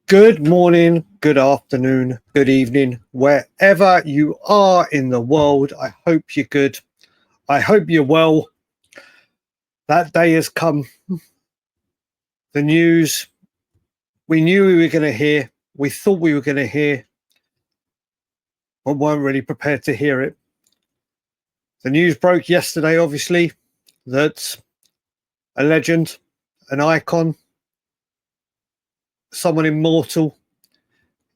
Good morning, good afternoon, good evening, wherever you are in the world. I hope you're good. I hope you're well. That day has come. The news we knew we were going to hear, we thought we were going to hear, but weren't really prepared to hear it. The news broke yesterday, obviously, that a legend, an icon, someone immortal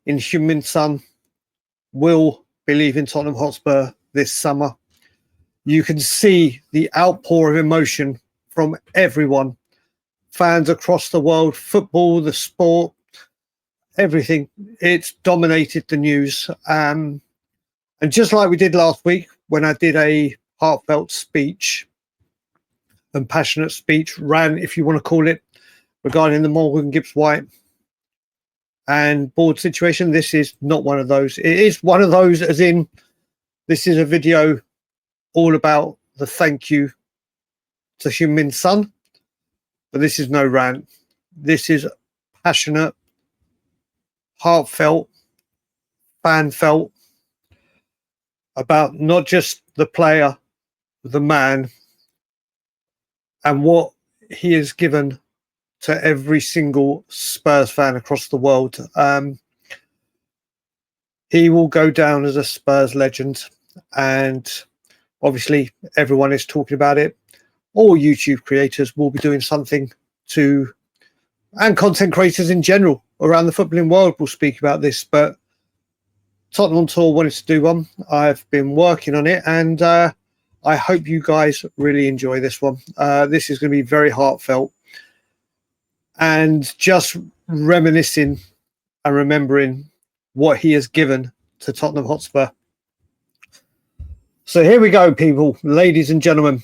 in Heung-Min Son will be leaving Tottenham Hotspur this summer. You can see the outpour of emotion from everyone, fans across the world, football, the sport, everything. It's dominated the news. And just like we did last week when I did a heartfelt speech and passionate speech, rant, if you want to call it, regarding the Morgan Gibbs-White and board situation, this is not one of those. It is one of those as in this is a video all about the thank you to Heung-Min Son, but this is no rant. This is passionate, heartfelt, fan-felt about not just the player, the man, and what he has given to every single Spurs fan across the world. He will go down as a Spurs legend, and obviously everyone is talking about it. All YouTube creators will be doing something to, and content creators in general around the footballing world will speak about this, but Tottenham On Tour wanted to do one. I've been working on it, and I hope you guys really enjoy this one. This is going to be very heartfelt and just reminiscing and remembering what he has given to Tottenham Hotspur. So here we go, people, ladies and gentlemen.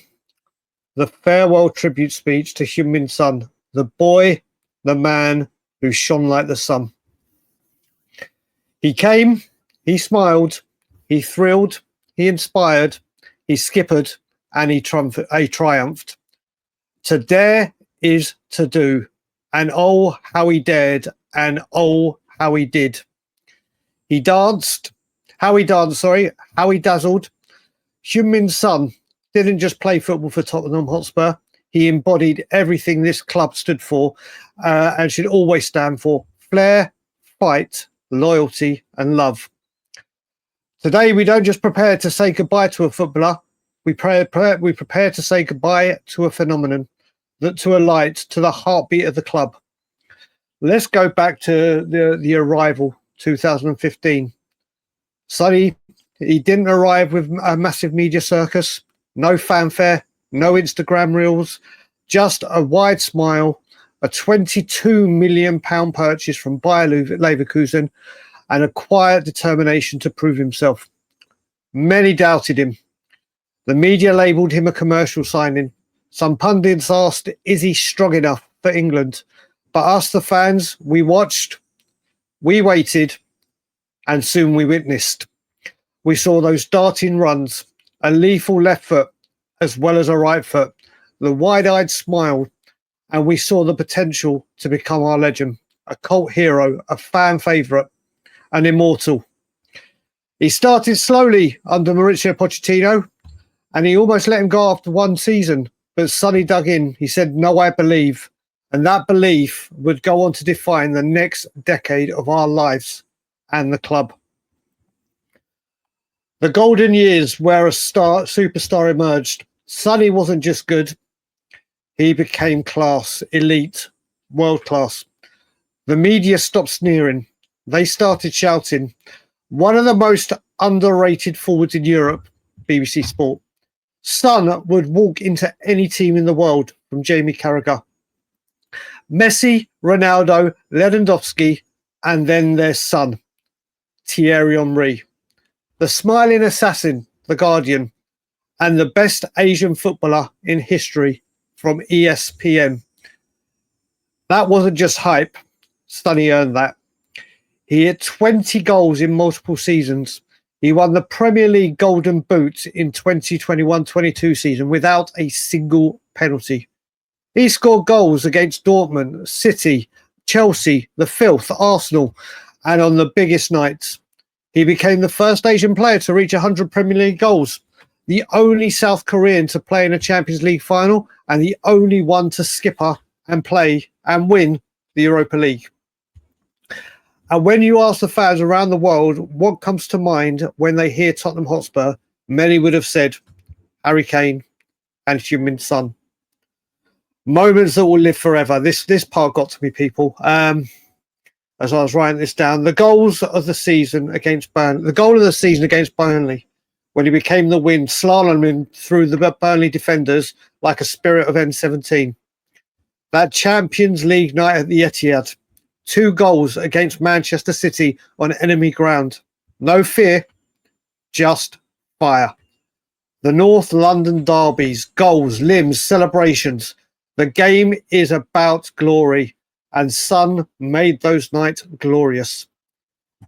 The farewell tribute speech to Heung-Min Son, the boy, the man who shone like the sun. He came, he smiled, he thrilled, he inspired, he skippered, and he triumphed. To dare is to do. And oh, how he dared, and oh, how he did. He danced, how he dazzled. Heung-Min Son didn't just play football for Tottenham Hotspur. He embodied everything this club stood for and should always stand for: flair, fight, loyalty, and love. Today, we don't just prepare to say goodbye to a footballer. We prepare to say goodbye to a phenomenon, to a light, to the heartbeat of the club. Let's go back to the arrival, 2015. Sonny, he didn't arrive with a massive media circus, no fanfare, no Instagram reels, just a wide smile, a £22 million purchase from Bayer Leverkusen, and a quiet determination to prove himself. Many doubted him. The media labelled him a commercial signing. Some pundits asked, is he strong enough for England? But us, the fans, we watched, we waited, and soon we witnessed. We saw those darting runs, a lethal left foot, as well as a right foot, the wide-eyed smile, and we saw the potential to become our legend, a cult hero, a fan favourite, an immortal. He started slowly under Mauricio Pochettino, and he almost let him go after one season. But Sonny dug in. He said, no, I believe. And that belief would go on to define the next decade of our lives and the club. The golden years where a superstar emerged. Sonny wasn't just good. He became class, elite, world class. The media stopped sneering. They started shouting. One of the most underrated forwards in Europe, BBC Sport. Son would walk into any team in the world, from Jamie Carragher. Messi, Ronaldo, Lewandowski, and then their son, Thierry Henry. The smiling assassin, the Guardian, and the best Asian footballer in history, from ESPN. That wasn't just hype. Sonny earned that. He hit 20 goals in multiple seasons. He won the Premier League Golden Boot in 2021-22 season without a single penalty. He scored goals against Dortmund, City, Chelsea, the Filth, Arsenal, and on the biggest nights. He became the first Asian player to reach 100 Premier League goals, the only South Korean to play in a Champions League final, and the only one to skipper and play and win the Europa League. And when you ask the fans around the world what comes to mind when they hear Tottenham Hotspur, many would have said Harry Kane and Heung-Min Son. Moments that will live forever. This part got to me, people. As I was writing this down, the goals of the season against Burnley, the goal of the season against Burnley, when he became the wind, slaloming through the Burnley defenders like a spirit of N17. That Champions League night at the Etihad, 2 goals against Manchester City on enemy ground. No fear, just fire. The North London derbies, goals, limbs, celebrations. The game is about glory, and Son made those nights glorious.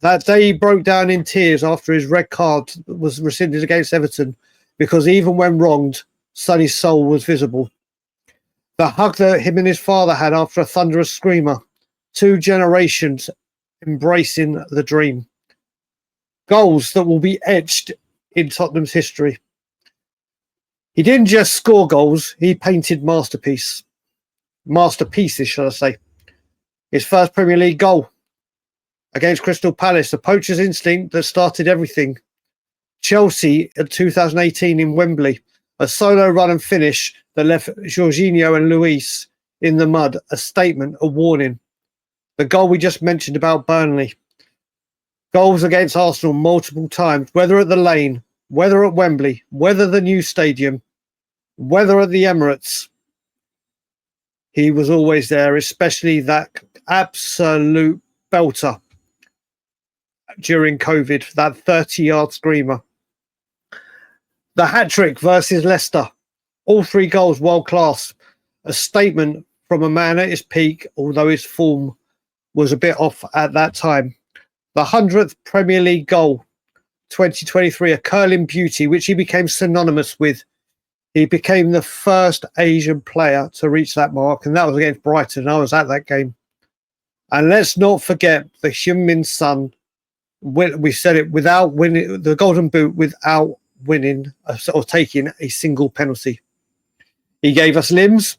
That day he broke down in tears after his red card was rescinded against Everton, because even when wronged, Sonny's soul was visible. The hug that him and his father had after a thunderous screamer. 2 generations embracing the dream. Goals that will be etched in Tottenham's history. He didn't just score goals, he painted masterpieces, shall I say. His first Premier League goal against Crystal Palace, the poacher's instinct that started everything. Chelsea in 2018 in Wembley, a solo run and finish that left Jorginho and Luis in the mud, a statement, a warning. The goal we just mentioned about Burnley. Goals against Arsenal multiple times, whether at the Lane, whether at Wembley, whether the new stadium, whether at the Emirates. He was always there, especially that absolute belter during COVID, that 30-yard screamer. The hat-trick versus Leicester, all 3 goals world-class, a statement from a man at his peak, although his form was a bit off at that time. The 100th Premier League goal, 2023, a curling beauty, which he became synonymous with. He became the first Asian player to reach that mark, and that was against Brighton. I was at that game. And let's not forget the Heung-Min Son. We said it, without winning the Golden Boot, without winning or taking a single penalty. He gave us limbs.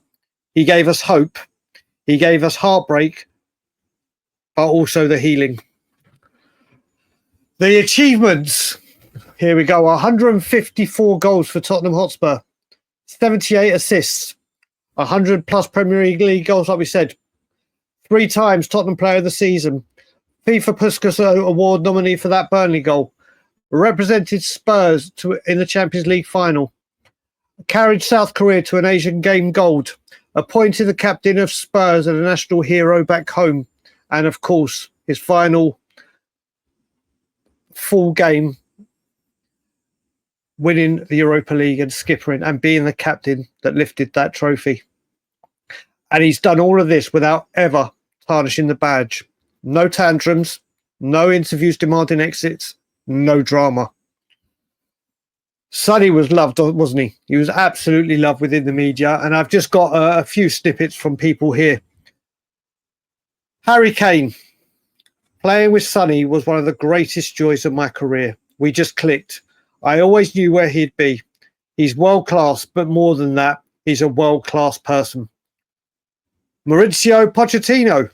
He gave us hope. He gave us heartbreak, but also the healing. The achievements. Here we go. 154 goals for Tottenham Hotspur. 78 assists. 100 plus Premier League goals, like we said. 3 times Tottenham Player of the Season. FIFA Puskas Award nominee for that Burnley goal. Represented Spurs in the Champions League final. Carried South Korea to an Asian Game gold. Appointed the captain of Spurs and a national hero back home. And of course, his final full game, winning the Europa League and skippering and being the captain that lifted that trophy. And he's done all of this without ever tarnishing the badge. No tantrums, no interviews demanding exits, no drama. Sonny was loved, wasn't he? He was absolutely loved within the media. And I've just got a few snippets from people here. Harry Kane. Playing with Sonny was one of the greatest joys of my career. We just clicked. I always knew where he'd be. He's world-class, but more than that, he's a world-class person. Mauricio Pochettino.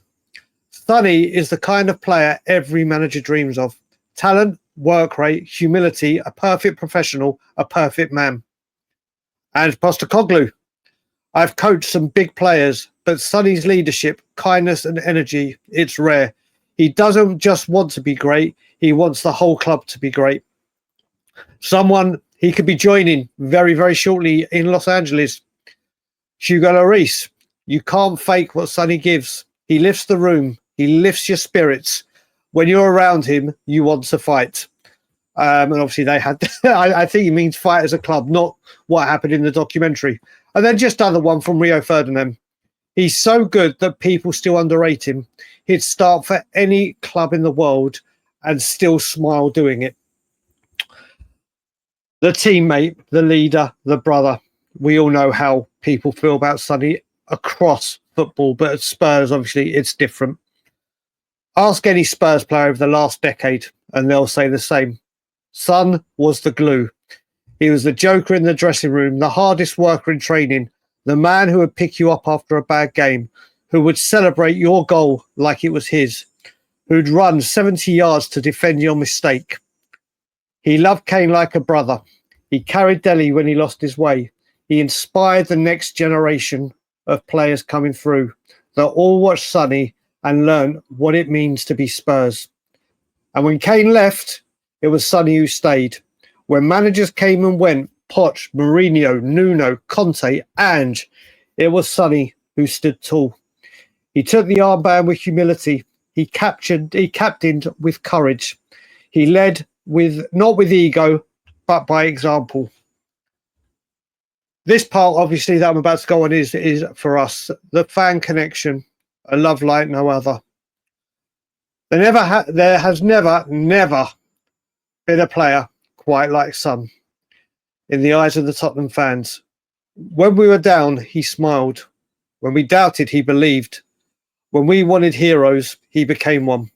Sonny is the kind of player every manager dreams of. Talent, work rate, humility, a perfect professional, a perfect man. And Postecoglou. I've coached some big players, but Sonny's leadership, kindness and energy, it's rare. He doesn't just want to be great, he wants the whole club to be great. Someone he could be joining very, very shortly in Los Angeles. Hugo Lloris. You can't fake what Sonny gives. He lifts the room. He lifts your spirits. When you're around him, you want to fight. And obviously they had, I think he means fight as a club, not what happened in the documentary. And then just another one from Rio Ferdinand. He's so good that people still underrate him. He'd start for any club in the world and still smile doing it. The teammate, the leader, the brother. We all know how people feel about Sonny across football, but at Spurs, obviously, it's different. Ask any Spurs player over the last decade, and they'll say the same. Son was the glue. He was the joker in the dressing room, the hardest worker in training, the man who would pick you up after a bad game, who would celebrate your goal like it was his, who'd run 70 yards to defend your mistake. He loved Kane like a brother. He carried Delhi when he lost his way. He inspired the next generation of players coming through that all watched Sonny and learned what it means to be Spurs. And when Kane left, it was Sonny who stayed. When managers came and went, Poch, Mourinho, Nuno, Conte, Ange, it was Sonny who stood tall. He took the armband with humility. He captained with courage. He led with not with ego, but by example. This part, obviously, that I'm about to go on is for us, the fan connection, a love like no other. There has never been a player quite like Son in the eyes of the Tottenham fans. When we were down, he smiled. When we doubted, he believed. When we wanted heroes, he became one.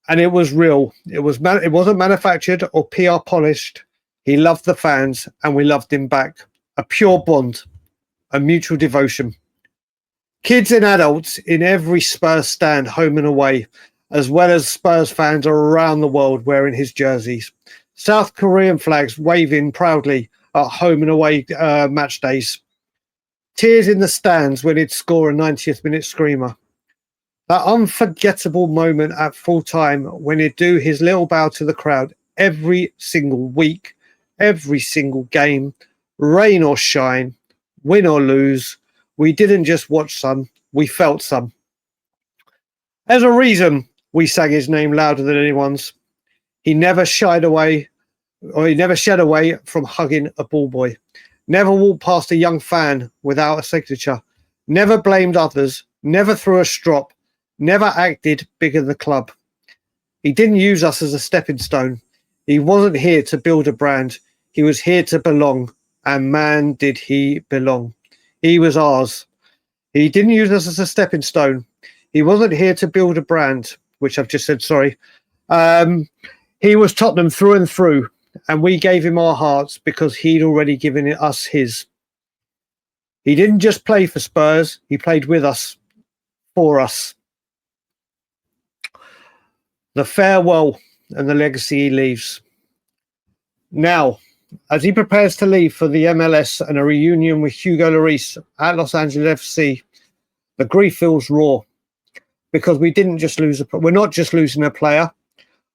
And it was real. It wasn't manufactured or PR polished. He loved the fans and we loved him back. A pure bond, a mutual devotion. Kids and adults in every Spurs stand, home and away, as well as Spurs fans around the world wearing his jerseys. South Korean flags waving proudly at home and away match days. Tears in the stands when he'd score a 90th minute screamer. That unforgettable moment at full time when he'd do his little bow to the crowd every single week, every single game, rain or shine, win or lose. We didn't just watch Son, we felt Son. There's a reason we sang his name louder than anyone's. He never shed away from hugging a ball boy. Never walked past a young fan without a signature. Never blamed others. Never threw a strop. Never acted bigger than the club. He didn't use us as a stepping stone. He wasn't here to build a brand. He was here to belong. And man, did he belong. He was ours. He didn't use us as a stepping stone. He wasn't here to build a brand, which I've just said, sorry. He was Tottenham through and through. And we gave him our hearts because he'd already given us his. He didn't just play for Spurs. He played with us, for us. The farewell and the legacy he leaves. Now, as he prepares to leave for the MLS and a reunion with Hugo Lloris at Los Angeles FC, the grief feels raw because we didn't just lose we're not just losing a player.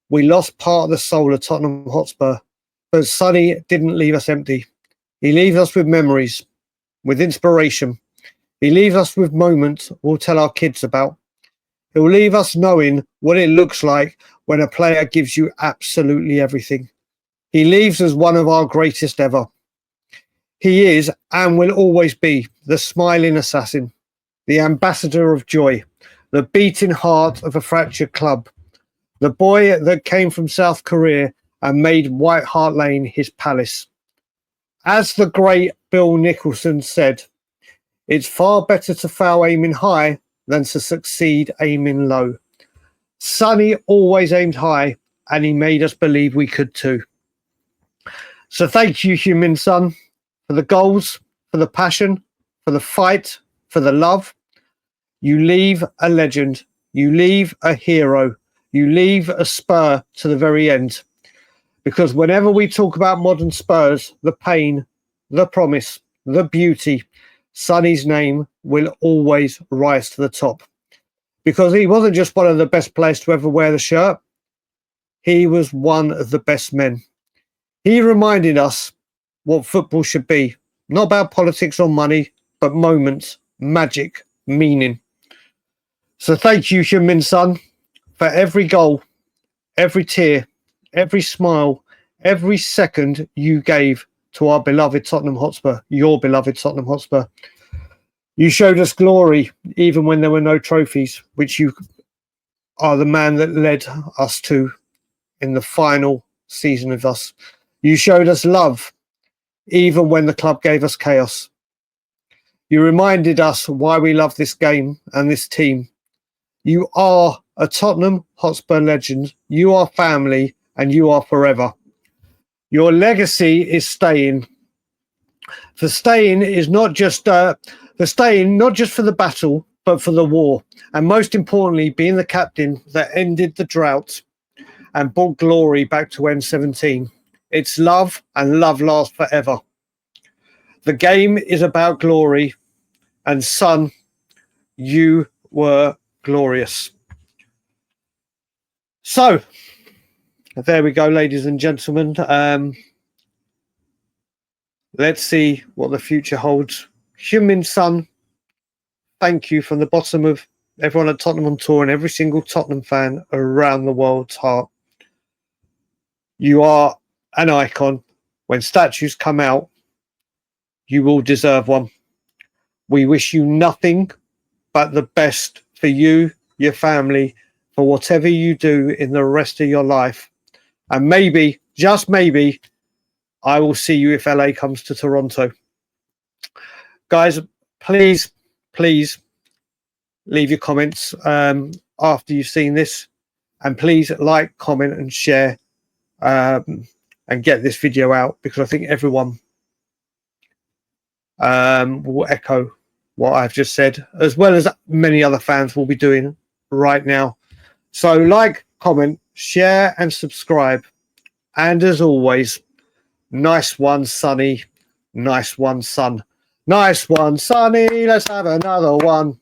We lost part of the soul of Tottenham Hotspur. But Sonny didn't leave us empty. He leaves us with memories, with inspiration. He leaves us with moments we'll tell our kids about. He'll leave us knowing what it looks like when a player gives you absolutely everything. He leaves as one of our greatest ever. He is and will always be the smiling assassin, the ambassador of joy, the beating heart of a fractured club, the boy that came from South Korea and made White Hart Lane his palace. As the great Bill Nicholson said, it's far better to fail aiming high than to succeed aiming low. Sonny always aimed high, and he made us believe we could too. So thank you, Heung-Min Son, for the goals, for the passion, for the fight, for the love. You leave a legend. You leave a hero. You leave a Spur to the very end. Because whenever we talk about modern Spurs, the pain, the promise, the beauty, Sonny's name will always rise to the top. Because he wasn't just one of the best players to ever wear the shirt. He was one of the best men. He reminded us what football should be. Not about politics or money, but moments, magic, meaning. So thank you, Heung-Min Son, for every goal, every tear, every smile, every second you gave to our beloved Tottenham Hotspur, your beloved Tottenham Hotspur. You showed us glory even when there were no trophies, which you are the man that led us to in the final season of us. You showed us love even when the club gave us chaos. You reminded us why we love this game and this team. You are a Tottenham Hotspur legend. You are family and you are forever. Your legacy is staying. For staying is not just for the battle, but for the war. And most importantly, being the captain that ended the drought and brought glory back to N17. It's love, and love lasts forever. The game is about glory, and Son, you were glorious. So, there we go, ladies and gentlemen. Let's see what the future holds. Heung-Min Son, thank you from the bottom of everyone at Tottenham On Tour and every single Tottenham fan around the world's heart. You are an icon. When statues come out, you will deserve one. We wish you nothing but the best for you, your family, for whatever you do in the rest of your life. And maybe, just maybe, I will see you if LA comes to Toronto. Guys, please leave your comments after you've seen this. And please like, comment and share and get this video out, because I think everyone will echo what I've just said, as well as many other fans will be doing right now. So like, comment, share and subscribe. And as always, nice one, Sonny. Nice one, Son. Nice one, Sonny. Let's have another one.